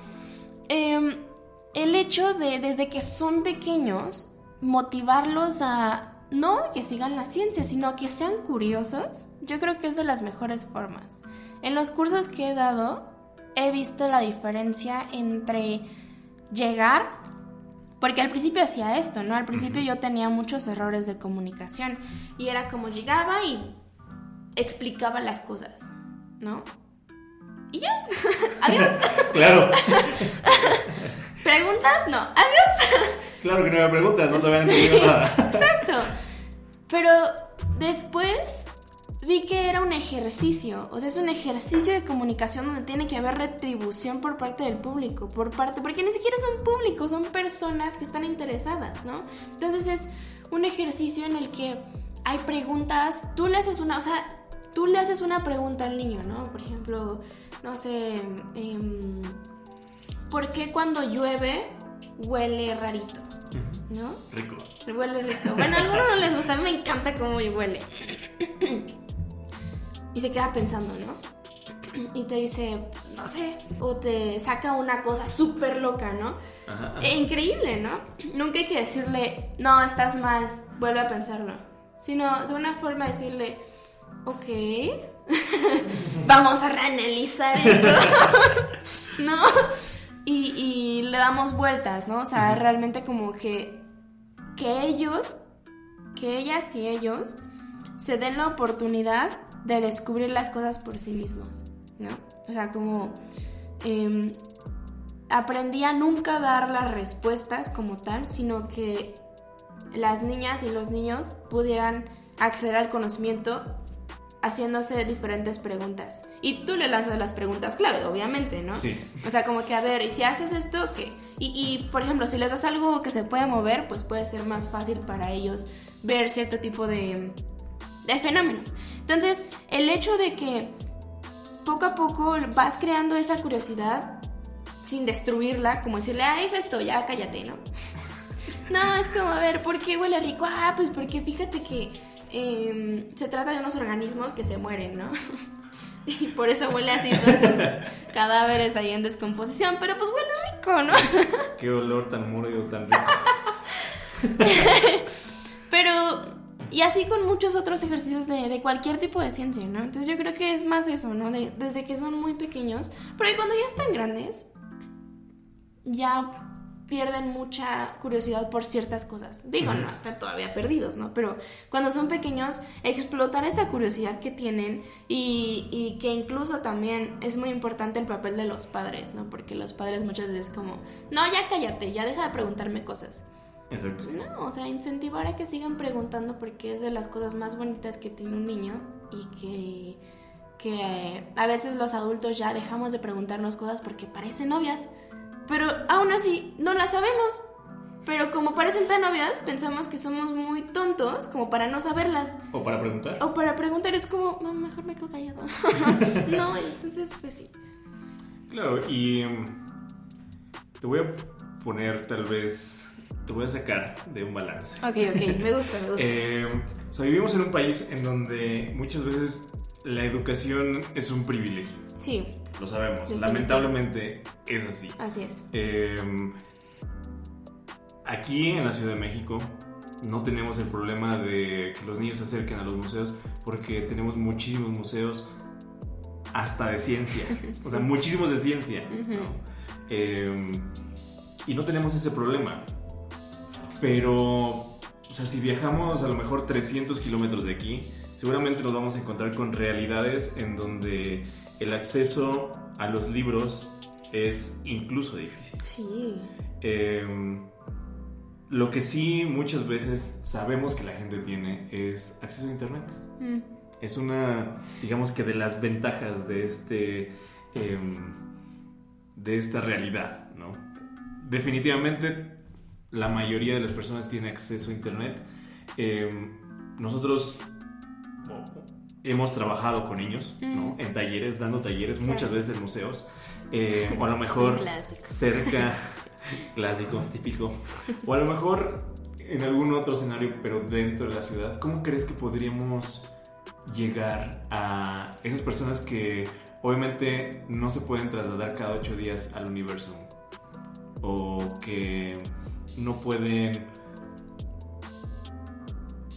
el hecho de, desde que son pequeños, motivarlos a, no que sigan la ciencia, sino a que sean curiosos, yo creo que es de las mejores formas. En los cursos que he dado, he visto la diferencia entre llegar... Porque al principio hacía esto, ¿no? Al principio yo tenía muchos errores de comunicación. Y era como llegaba y explicaba las cosas, ¿no? Y ya, adiós. Claro. ¿Preguntas? No, adiós. Claro que no me preguntas, no te habían entendido nada. Exacto. Pero después vi que era un ejercicio, o sea, es un ejercicio de comunicación donde tiene que haber retribución por parte del público, porque ni siquiera son públicos, son personas que están interesadas, ¿no? Entonces es un ejercicio en el que hay preguntas, tú le haces una pregunta al niño, ¿no? Por ejemplo, no sé, ¿por qué cuando llueve huele rarito? ¿No? Rico. Huele rico. Bueno, a algunos no les gusta, a mí me encanta cómo huele. Y se queda pensando, ¿no? Y te dice, no sé, o te saca una cosa súper loca, ¿no? Ajá. Increíble, ¿no? Nunca hay que decirle, no, estás mal, vuelve a pensarlo. Sino de una forma decirle, ok, vamos a reanalizar eso, ¿no? Y le damos vueltas, ¿no? O sea, realmente como que ellos, que ellas y ellos se den la oportunidad de descubrir las cosas por sí mismos, ¿no? O sea, como aprendí a nunca dar las respuestas como tal, sino que las niñas y los niños pudieran acceder al conocimiento haciéndose diferentes preguntas. Y tú le lanzas las preguntas clave, obviamente, ¿no? Sí. O sea, como que, a ver, ¿y si haces esto, qué? Y por ejemplo, si les das algo que se puede mover, pues puede ser más fácil para ellos ver cierto tipo de fenómenos. Entonces, el hecho de que poco a poco vas creando esa curiosidad sin destruirla, como decirle, es esto, ya cállate, ¿no? No, es como, a ver, ¿por qué huele rico? Pues porque fíjate que se trata de unos organismos que se mueren, ¿no? Y por eso huele así, son sus cadáveres ahí en descomposición, pero pues huele rico, ¿no? Qué olor tan mórbido, tan rico. Pero, y así con muchos otros ejercicios de cualquier tipo de ciencia, ¿no? Entonces yo creo que es más eso, ¿no? Desde que son muy pequeños, porque cuando ya están grandes, ya pierden mucha curiosidad por ciertas cosas. Digo, no están todavía perdidos, ¿no? Pero cuando son pequeños, explotar esa curiosidad que tienen y que incluso también es muy importante el papel de los padres, ¿no? Porque los padres muchas veces como, no, ya cállate, ya deja de preguntarme cosas. Exacto. No, o sea, incentivar a que sigan preguntando porque es de las cosas más bonitas que tiene un niño y que a veces los adultos ya dejamos de preguntarnos cosas porque parecen obvias. Pero aún así, no las sabemos. Pero como parecen tan obvias, pensamos que somos muy tontos como para no saberlas. ¿O para preguntar? O para preguntar, es como, no, mejor me quedo callado. No, entonces, pues sí. Claro, y te voy a poner tal vez... Te voy a sacar de un balance. Ok, me gusta. O sea, vivimos en un país en donde muchas veces la educación es un privilegio. Sí. Lo sabemos. Lamentablemente es así. Así es. Aquí en la Ciudad de México no tenemos el problema de que los niños se acerquen a los museos porque tenemos muchísimos museos hasta de ciencia. O sea, muchísimos de ciencia. ¿No? Y no tenemos ese problema. Pero, o sea, si viajamos a lo mejor 300 kilómetros de aquí, seguramente nos vamos a encontrar con realidades en donde el acceso a los libros es incluso difícil. Sí. Lo que sí muchas veces sabemos que la gente tiene es acceso a internet. Es una, digamos que de las ventajas de esta realidad, ¿no? Definitivamente la mayoría de las personas tiene acceso a internet. Nosotros hemos trabajado con niños, ¿no? En talleres, dando talleres, muchas veces en museos, o a lo mejor cerca, clásico, típico, o a lo mejor en algún otro escenario, pero dentro de la ciudad. ¿Cómo crees que podríamos llegar a esas personas que obviamente no se pueden trasladar cada 8 días al universo, o que no pueden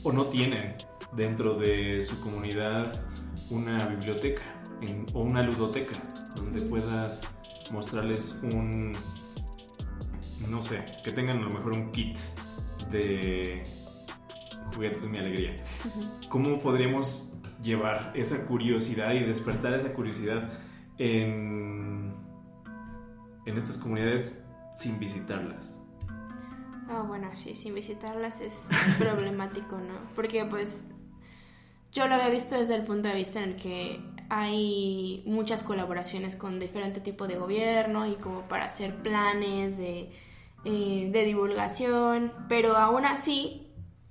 o no tienen dentro de su comunidad una biblioteca o una ludoteca donde puedas mostrarles no sé, que tengan a lo mejor un kit de juguetes de mi alegría? ¿Cómo podríamos llevar esa curiosidad y despertar esa curiosidad en estas comunidades sin visitarlas? Bueno, sí, sin visitarlas es problemático, ¿no? Porque pues yo lo había visto desde el punto de vista en el que hay muchas colaboraciones con diferente tipo de gobierno y como para hacer planes de divulgación, pero aún así,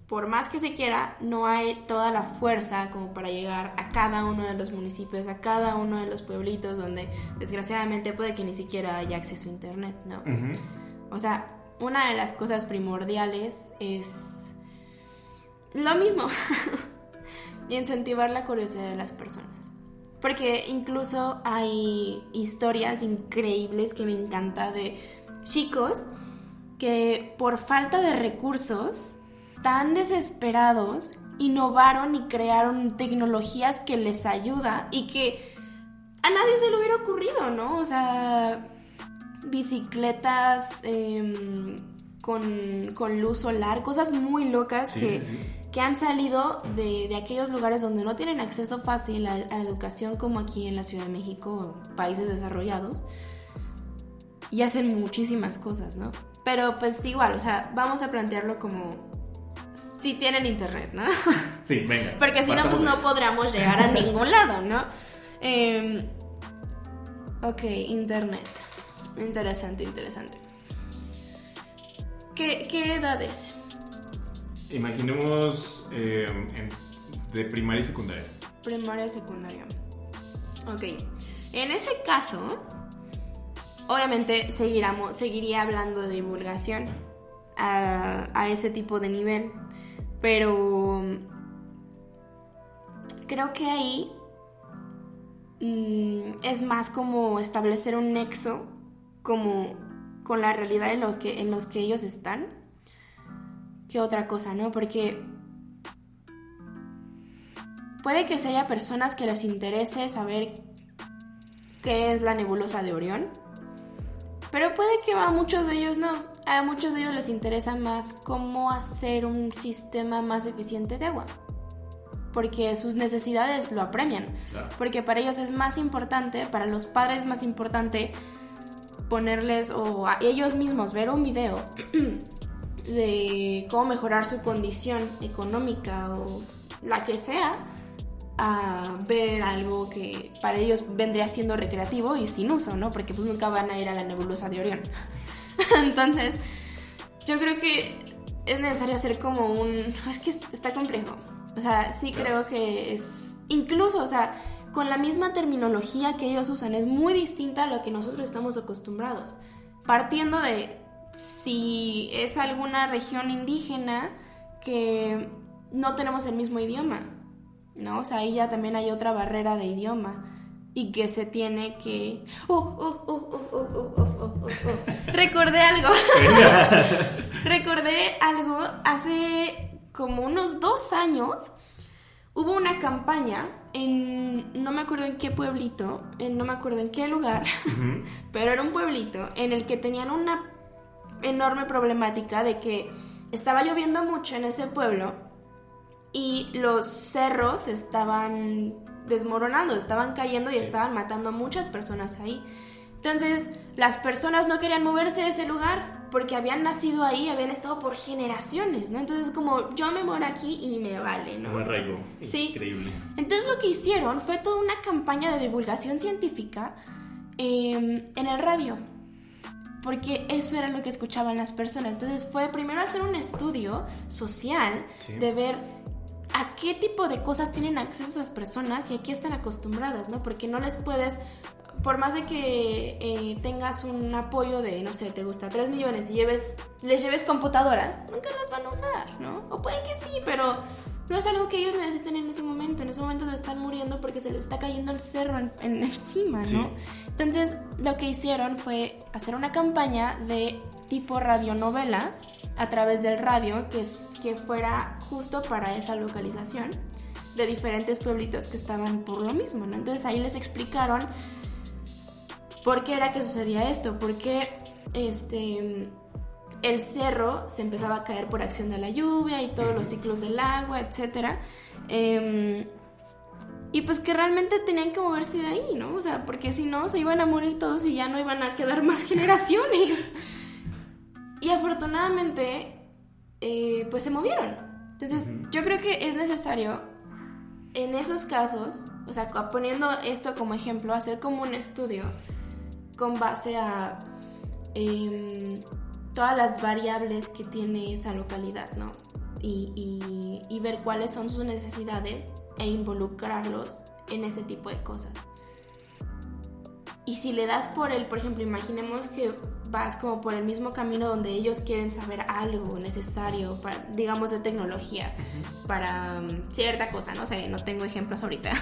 por más que se quiera, no hay toda la fuerza como para llegar a cada uno de los municipios, a cada uno de los pueblitos donde desgraciadamente puede que ni siquiera haya acceso a internet, ¿no? O sea, una de las cosas primordiales es lo mismo, incentivar la curiosidad de las personas. Porque incluso hay historias increíbles que me encanta de chicos que por falta de recursos, tan desesperados, innovaron y crearon tecnologías que les ayuda y que a nadie se le hubiera ocurrido, ¿no? O sea, bicicletas con luz solar, cosas muy locas que han salido de aquellos lugares donde no tienen acceso fácil a educación, como aquí en la Ciudad de México, países desarrollados, y hacen muchísimas cosas, ¿no? Pero pues igual, o sea, vamos a plantearlo como si tienen internet, ¿no? Sí, venga. Porque si no, pues no podríamos llegar a ningún lado, ¿no? Ok, internet. Interesante. ¿Qué edades? Imaginemos de primaria y secundaria. Primaria y secundaria. Ok. En ese caso, obviamente seguiría hablando de divulgación a ese tipo de nivel. Pero creo que ahí es más como establecer un nexo como con la realidad en los que ellos están que otra cosa, ¿no? Porque puede que haya personas que les interese saber qué es la nebulosa de Orión, pero puede que a muchos de ellos no. A muchos de ellos les interesa más cómo hacer un sistema más eficiente de agua, porque sus necesidades lo apremian. Claro. Porque para ellos es más importante, para los padres es más importante ponerles o a ellos mismos ver un video de cómo mejorar su condición económica o la que sea, a ver algo que para ellos vendría siendo recreativo y sin uso, ¿no? Porque pues nunca van a ir a la nebulosa de Orión. Entonces, yo creo que es necesario hacer como es que está complejo. O sea, sí creo que es... Incluso, o sea, con la misma terminología que ellos usan, es muy distinta a lo que nosotros estamos acostumbrados. Partiendo de si es alguna región indígena que no tenemos el mismo idioma, ¿no? O sea, ahí ya también hay otra barrera de idioma y que se tiene que... Recordé algo. Recordé algo. Hace como unos 2 años hubo una campaña en... No me acuerdo en qué pueblito, no me acuerdo en qué lugar, pero era un pueblito en el que tenían una enorme problemática de que estaba lloviendo mucho en ese pueblo y los cerros estaban desmoronando, estaban cayendo y estaban matando a muchas personas ahí. Entonces las personas no querían moverse de ese lugar porque habían nacido ahí, habían estado por generaciones, ¿no? Entonces como yo me muero aquí y me vale, ¿no? Me arraigo. Sí. Increíble. Entonces lo que hicieron fue toda una campaña de divulgación científica en el radio, porque eso era lo que escuchaban las personas. Entonces fue primero hacer un estudio social de ver a qué tipo de cosas tienen acceso esas personas y a qué están acostumbradas, ¿no? Porque no les puedes, por más de que tengas un apoyo de, no sé, te gusta 3 millones y les lleves computadoras, nunca las van a usar, ¿no? O puede que sí, pero no es algo que ellos necesiten en ese momento. En ese momento se están muriendo porque se les está cayendo el cerro encima, ¿no? Sí. Entonces lo que hicieron fue hacer una campaña de tipo radionovelas a través del radio que fuera justo para esa localización de diferentes pueblitos que estaban por lo mismo, ¿no? Entonces ahí les explicaron por qué era que sucedía esto, por qué el cerro se empezaba a caer por acción de la lluvia y todos los ciclos del agua, etc. Y pues que realmente tenían que moverse de ahí, ¿no? O sea, porque si no se iban a morir todos y ya no iban a quedar más generaciones. Y afortunadamente, pues se movieron. Entonces, yo creo que es necesario, en esos casos, o sea, poniendo esto como ejemplo, hacer como un estudio con base a todas las variables que tiene esa localidad, ¿no? Y ver cuáles son sus necesidades e involucrarlos en ese tipo de cosas. Y si le das por ejemplo, imaginemos que vas como por el mismo camino donde ellos quieren saber algo necesario, para, digamos, de tecnología, para cierta cosa, no sé, no tengo ejemplos ahorita.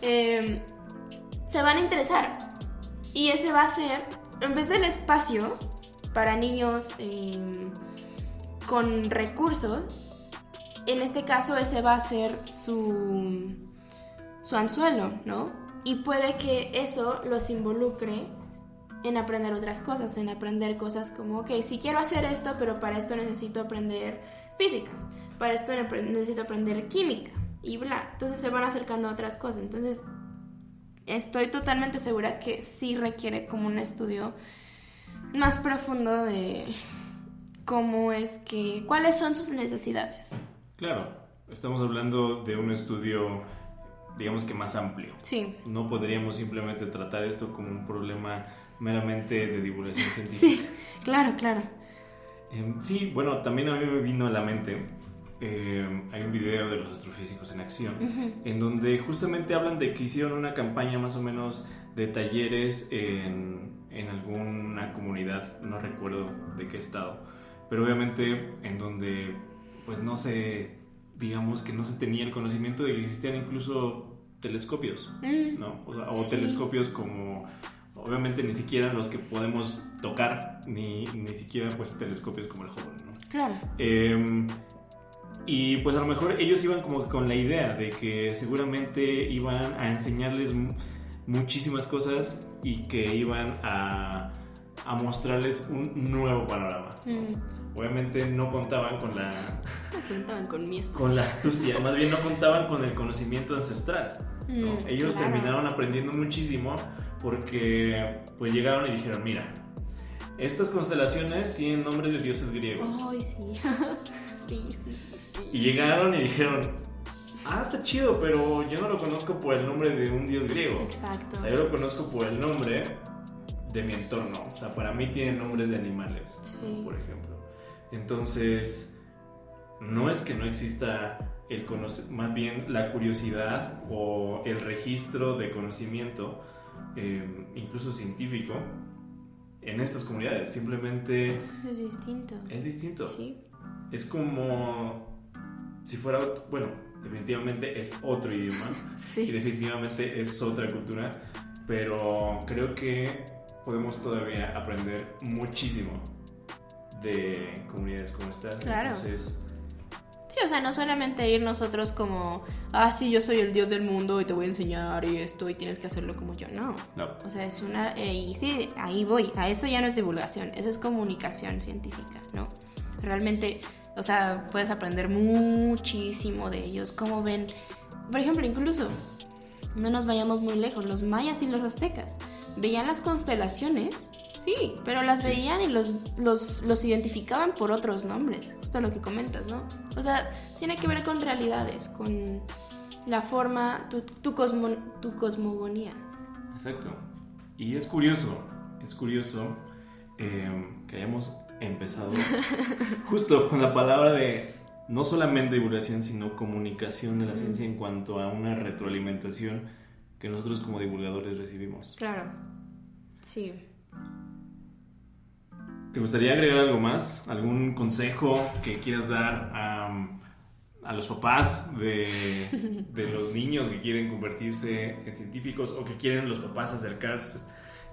Se van a interesar. Y ese va a ser, en vez del espacio para niños con recursos, en este caso ese va a ser su anzuelo, ¿no? Y puede que eso los involucre en aprender otras cosas, en aprender cosas como, ok, si quiero hacer esto, pero para esto necesito aprender física, para esto necesito aprender química, y bla. Entonces se van acercando a otras cosas. Entonces estoy totalmente segura que sí requiere como un estudio más profundo de cuáles son sus necesidades. Claro, estamos hablando de un estudio, digamos que más amplio. Sí. No podríamos simplemente tratar esto como un problema meramente de divulgación científica. Sí, claro. Sí, bueno, también a mí me vino a la mente, hay un video de los astrofísicos en acción, en donde justamente hablan de que hicieron una campaña más o menos de talleres en alguna comunidad, no recuerdo de qué estado, pero obviamente en donde pues digamos que no se tenía el conocimiento de que existían incluso telescopios, ¿no? O telescopios como, obviamente ni siquiera los que podemos tocar, ni siquiera pues telescopios como el Hubble, ¿no? Claro. Y pues a lo mejor ellos iban como con la idea de que seguramente iban a enseñarles muchísimas cosas y que iban a mostrarles un nuevo panorama. Obviamente no contaban con la... contaban con mi astucia. Con la astucia, más bien no contaban con el conocimiento ancestral, ¿no? Ellos terminaron aprendiendo muchísimo porque pues llegaron y dijeron, mira, estas constelaciones tienen nombres de dioses griegos. Ay, sí. Sí. Y llegaron y dijeron, está chido, pero yo no lo conozco por el nombre de un dios griego. Exacto. Yo lo conozco por el nombre de mi entorno. O sea, para mí tienen nombres de animales, sí, por ejemplo. Entonces, no es que no exista más bien la curiosidad o el registro de conocimiento, incluso científico, en estas comunidades. Simplemente Es distinto. es distinto. Sí. Es como si fuera, bueno, definitivamente es otro idioma y Sí. definitivamente es otra cultura, pero creo que podemos todavía aprender muchísimo de comunidades como estas. Claro. Entonces, Sí, o sea, no solamente ir nosotros como, sí, yo soy el dios del mundo y te voy a enseñar y esto y tienes que hacerlo como yo. No. no. O sea, es una... y sí, ahí voy. A eso ya no es divulgación, eso es comunicación científica, ¿no? Realmente, o sea, puedes aprender muchísimo de ellos, cómo ven... Por ejemplo, incluso, no nos vayamos muy lejos, los mayas y los aztecas veían las constelaciones, sí, pero las veían y los identificaban por otros nombres, justo lo que comentas, ¿no? O sea, tiene que ver con realidades, con la forma, tu cosmogonía. Exacto. Y es curioso que hayamos empezado justo con la palabra de no solamente divulgación, sino comunicación de la ciencia en cuanto a una retroalimentación que nosotros como divulgadores recibimos. Claro, sí. ¿Te gustaría agregar algo más? ¿Algún consejo que quieras dar a los papás de los niños que quieren convertirse en científicos o que quieren los papás acercarse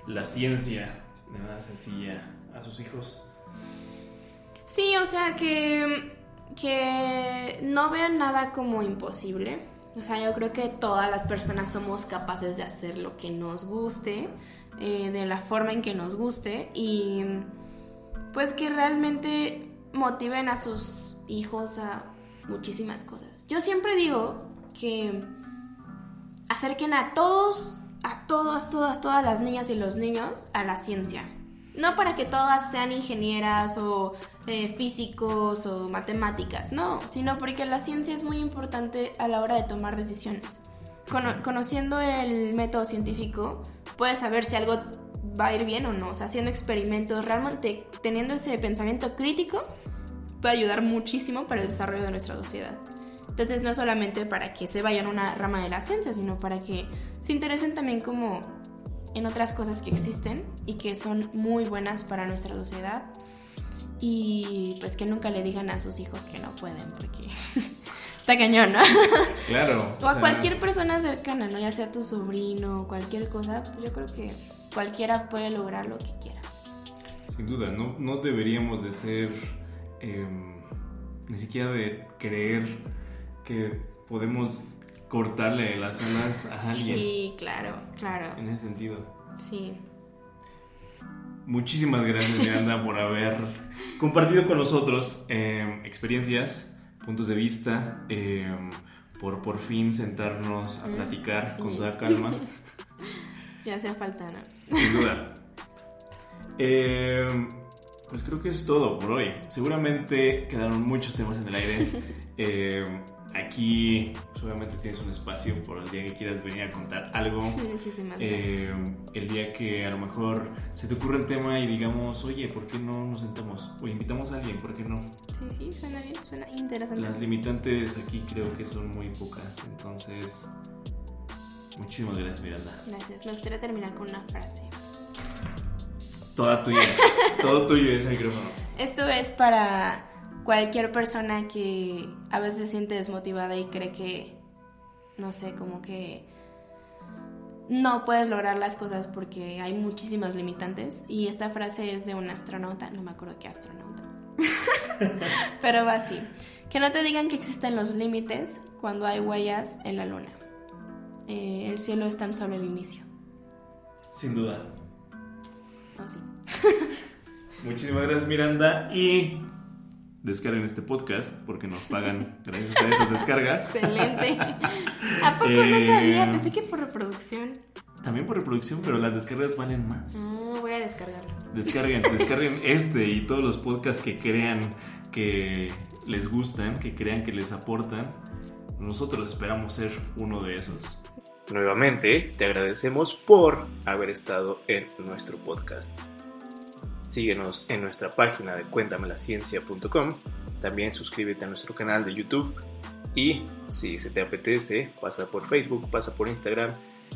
la ciencia de manera sencilla a sus hijos? Sí, o sea, que no vean nada como imposible. O sea, yo creo que todas las personas somos capaces de hacer lo que nos guste, de la forma en que nos guste, y pues que realmente motiven a sus hijos a muchísimas cosas. Yo siempre digo que acerquen a todas las niñas y los niños a la ciencia. No para que todas sean ingenieras o físicos o matemáticas, no, sino porque la ciencia es muy importante a la hora de tomar decisiones. Conociendo el método científico, puedes saber si algo va a ir bien o no. O sea, haciendo experimentos, realmente teniendo ese pensamiento crítico, puede ayudar muchísimo para el desarrollo de nuestra sociedad. Entonces, no solamente para que se vayan a una rama de la ciencia, sino para que se interesen también como en otras cosas que existen y que son muy buenas para nuestra sociedad, y pues que nunca le digan a sus hijos que no pueden, porque está cañón, ¿no? Claro. O a cualquier persona cercana, ¿no? Ya sea tu sobrino o cualquier cosa, pues yo creo que cualquiera puede lograr lo que quiera. Sin duda, no deberíamos de ser, ni siquiera de creer que podemos cortarle las alas a alguien. Sí, claro. En ese sentido. Sí. Muchísimas gracias, Miranda, por haber compartido con nosotros experiencias, puntos de vista, por fin sentarnos a platicar con toda calma. Ya hacía falta, ¿no? Sin duda. Pues creo que es todo por hoy. Seguramente quedaron muchos temas en el aire. Aquí obviamente tienes un espacio por el día que quieras venir a contar algo. Muchísimas gracias. El día que a lo mejor se te ocurre el tema y digamos, oye, ¿por qué no nos sentamos? O invitamos a alguien, ¿por qué no? Sí, suena bien, suena interesante. Las limitantes aquí creo que son muy pocas. Entonces, muchísimas gracias, Miranda. Gracias. Me gustaría terminar con una frase. Toda tuya. Todo tuyo ese micrófono. Esto es para cualquier persona que a veces se siente desmotivada y cree que, no sé, como que no puedes lograr las cosas porque hay muchísimas limitantes. Y esta frase es de un astronauta, no me acuerdo qué astronauta, pero va así: que no te digan que existen los límites cuando hay huellas en la luna. El cielo es tan solo el inicio. Sin duda. Así. Muchísimas gracias, Miranda, y descarguen este podcast porque nos pagan gracias a esas descargas. Excelente. ¿A poco no sabía? Pensé que por reproducción. También por reproducción, pero las descargas valen más. No, voy a descargarlo. Descarguen este y todos los podcasts que crean que les gustan, que crean que les aportan. Nosotros esperamos ser uno de esos. Nuevamente, te agradecemos por haber estado en nuestro podcast. Síguenos en nuestra página de cuéntamelaciencia.com. También suscríbete a nuestro canal de YouTube. Y si se te apetece, pasa por Facebook, pasa por Instagram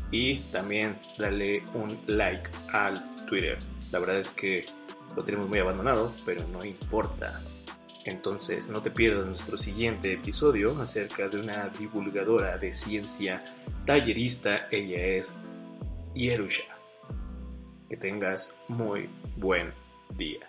y también dale un like al Twitter. La verdad es que lo tenemos muy abandonado, pero no importa. Entonces no te pierdas nuestro siguiente episodio acerca de una divulgadora de ciencia tallerista. Ella es Yerusha. Que tengas muy buen día.